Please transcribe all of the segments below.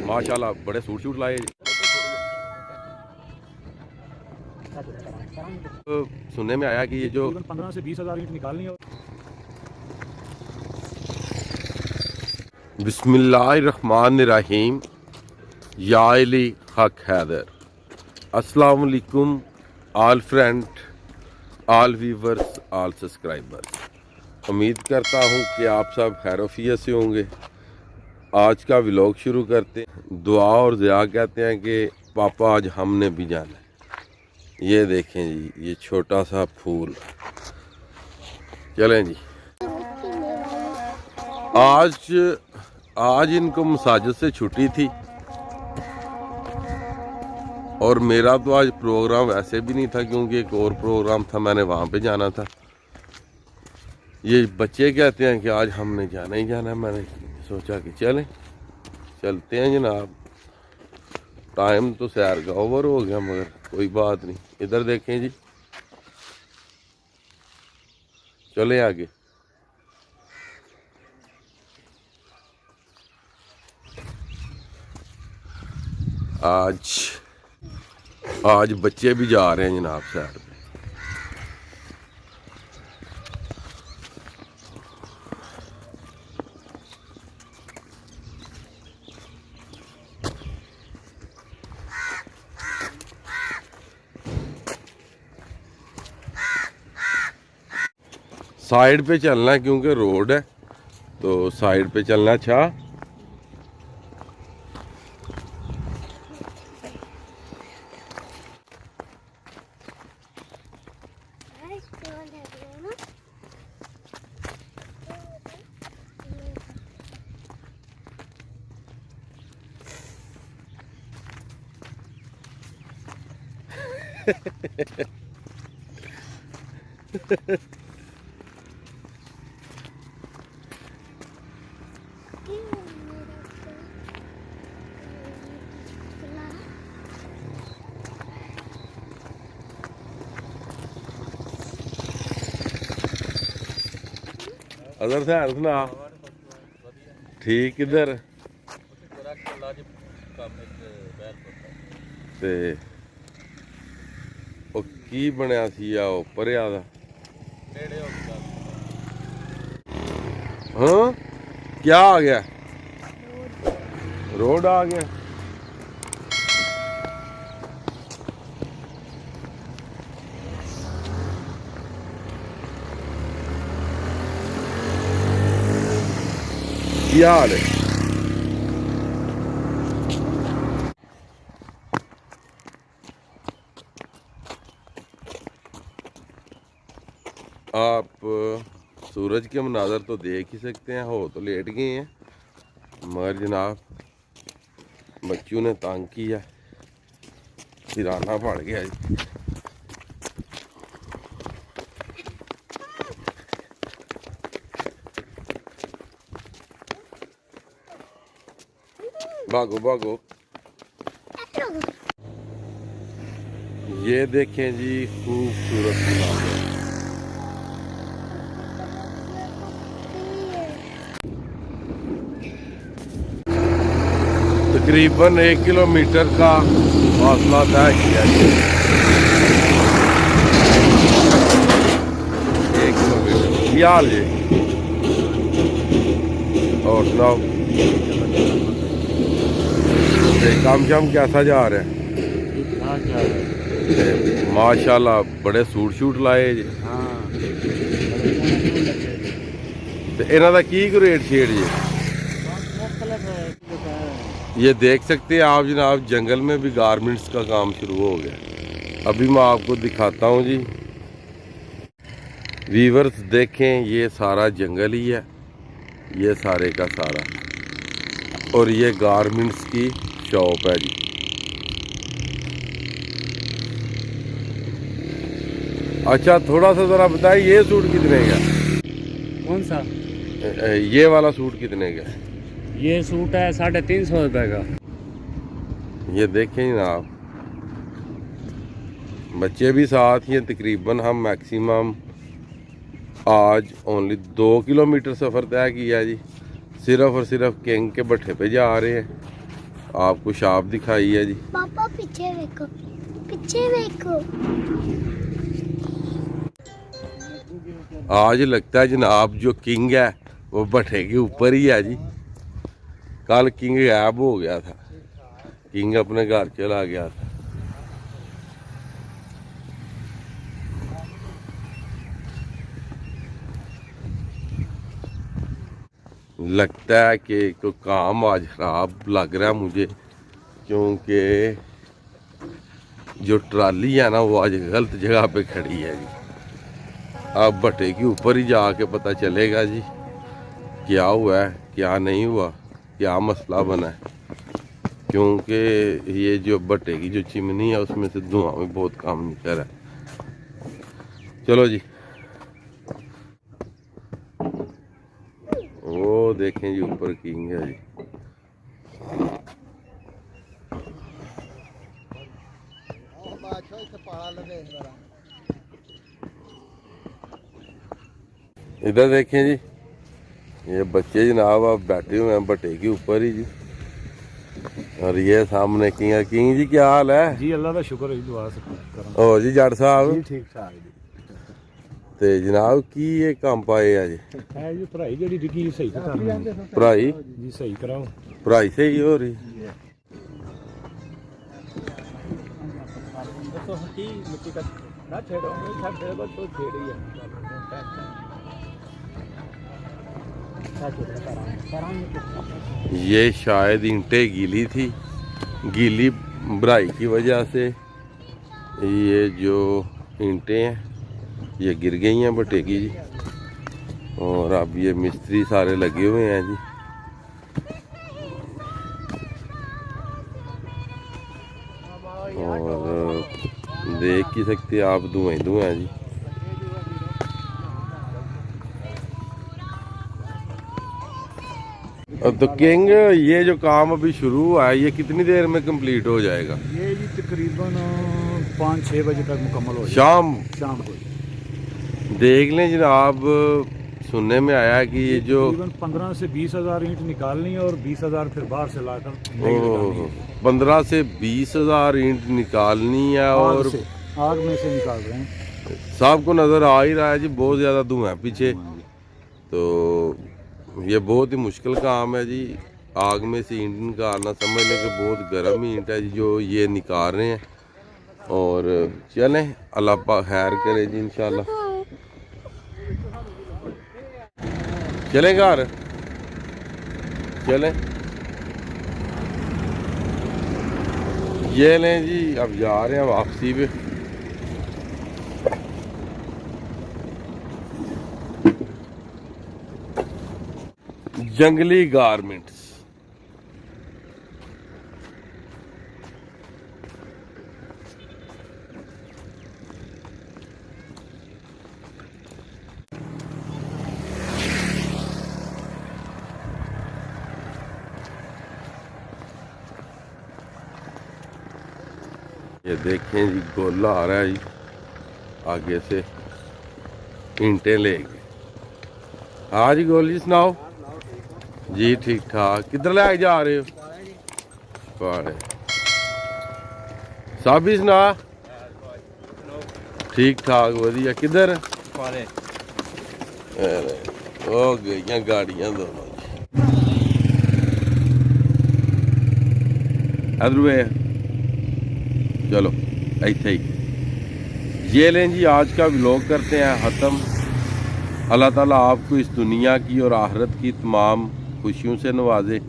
माशाल्लाह बड़े suit shoot लाए जी। तो सुनने में आया कि ये जो 15 से 20,000 ईंट निकालनी है। बिस्मिल्लाहिर्रहमानिर्रहीम या अली हक हैदर। अस्सलाम वालेकुम all friend, all viewers, all subscribers. उम्मीद करता हूँ कि आप सब खैरोफियत से होंगे। आज का व्लॉग शुरू करते हैं। दुआ और ज़िया कहते हैं कि पापा आज हमने भी जाना है। ये देखें जी, ये छोटा सा फूल। चलें जी। आज इनको मसाजिद से छुट्टी थी और मेरा तो आज प्रोग्राम ऐसे भी नहीं था क्योंकि एक और प्रोग्राम था, मैंने वहाँ पे जाना था। ये बच्चे कहते हैं कि आज हमने जाना ही जाना है। मैंने सोचा कि चलते हैं जनाब। टाइम तो सैर का ओवर हो गया मगर कोई बात नहीं। इधर देखें जी, चले आगे। आज बच्चे भी जा रहे हैं जनाब सैर पे। साइड पे चलना है क्योंकि रोड है, तो साइड पे चलना। अच्छा अदर से सुना ठीक। इधर ते ਉਹ ਕੀ ਬਣਿਆ ਸੀ ਆ ਉਹ ਪਰਿਆ ਦਾ ਹਾਂ क्या आ गया? रोड आ गया। क्या हाल है? आप सूरज के मनाजर तो देख ही सकते हैं। हो तो लेट गए हैं मगर जनाब बच्चों ने तंग किया, सिराना पड़ गया जी। भागो भागो। ये देखें जी खूबसूरत मनाजर। तकरीबन 1 किलोमीटर का फासला तय किया है। 1 किलोमीटर। क्या हाल है? और सुनाओ, काम शाम कैसा जा रहा है? माशाल्लाह बड़े सूट शूट लाए जी। इन्हों का की रेट शेड जी? ये देख सकते हैं आप जनाब, जंगल में भी गारमेंट्स का काम शुरू हो गया। अभी मैं आपको दिखाता हूँ जी। वीवर्स देखें, ये सारा जंगल ही है, ये सारे का सारा, और ये गारमेंट्स की शॉप है जी। अच्छा थोड़ा सा ज़रा बताइए, ये सूट कितने का? कौन सा? ये वाला सूट कितने का? ये सूट है 350 रुपये का। ये देखें ना आप, बच्चे भी साथ ही हैं। तकरीबन हम मैक्सिमम आज ओनली 2 किलोमीटर सफ़र तय किया जी। सिर्फ और सिर्फ किंग के भट्ठे पे जा रहे हैं। आपको शॉप दिखाई है जी। पापा पीछे देखो, पीछे देखो। आज लगता है जनाब जो किंग है वो भट्टे के ऊपर ही है जी। कल किंग गायब हो गया था, किंग अपने घर चला गया था। लगता है कि कोई काम आज खराब लग रहा है मुझे, क्योंकि जो ट्राली है ना वो आज गलत जगह पे खड़ी है जी। अब भट्टे के ऊपर ही जाके पता चलेगा जी क्या हुआ है क्या नहीं हुआ, क्या मसला बना है। क्योंकि ये जो भट्टे की जो चिमनी है उसमें से धुआं भी बहुत कम निकल रहा है। चलो जी, वो देखें जी ऊपर किंग है जी। इधर देखें जी, ये बच्चे जनाब आप बैठे हुए हैं भट्टे के ऊपर ही जी। और ये सामने किंग है। किंग जी क्या हाल है जी? अल्लाह का शुक्र है, दुआ ओ जी जट साहब ठीक ठाक जी। ते जनाब की ये काम पाए है जी? है जी पढ़ाई जी डिग्री सही करनी पढ़ाई जी, सही कराओ। पढ़ाई सही हो रही। ये शायद ईंटें गीली थी, गीली भराई की वजह से ये जो ईंटें हैं ये गिर गई हैं भट्टे की जी। और अब ये मिस्त्री सारे लगे हुए हैं जी। और देख ही सकते आप धुएं धुएं हैं जी। तो किंग ये जो काम अभी शुरू हुआ है ये कितनी देर में कंप्लीट हो जाएगा? ये जी तकरीबन 5-6 बजे तक मुकम्मल हो शाम को। देख लें जनाब, सुनने में आया है कि ये जो 15 से 20 हज़ार ईंट निकालनी है और 20 हज़ार फिर बाहर से लाकर 15 से 20 हज़ार ईंट निकालनी है। और आग में से निकाल रहे हैं। साहब को नज़र आ ही रहा है जी बहुत ज़्यादा धुआं है पीछे। तो ये बहुत ही मुश्किल काम है जी, आग में से ईंट निकालना। समझ लें कि बहुत गर्म ईंट है जी जो ये निकाल रहे हैं। और चलें अल्लाह पाक खैर करे जी इंशाल्लाह। चलें घर, चलें। ये लें जी, अब जा रहे हैं वापसी पे। जंगली गारमेंट्स। ये देखें जी गोला आ रहा है जी आगे से ईंटें लेके। हाँ जी गोली सुनाओ जी। ठीक ठाक। किधर ले जा रहे हो? पाड़े साबी सुना। ठीक ठाक वधिया। किधर? हो गई गाड़ियां दोनों। अदर चलो ऐसे ही। ये लें जी आज का व्लॉग करते हैं ख़त्म। अल्लाह ताला आपको इस दुनिया की और आखिरत की तमाम खुशियों से नवाजे।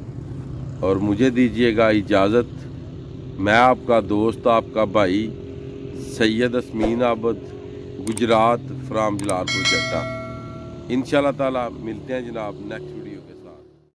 और मुझे दीजिएगा इजाज़त। मैं आपका दोस्त, आपका भाई सैयद असमीन आबद, गुजरात फ्राम जलालपुर जट्टा। इंशाल्लाह ताला मिलते हैं जनाब नेक्स्ट।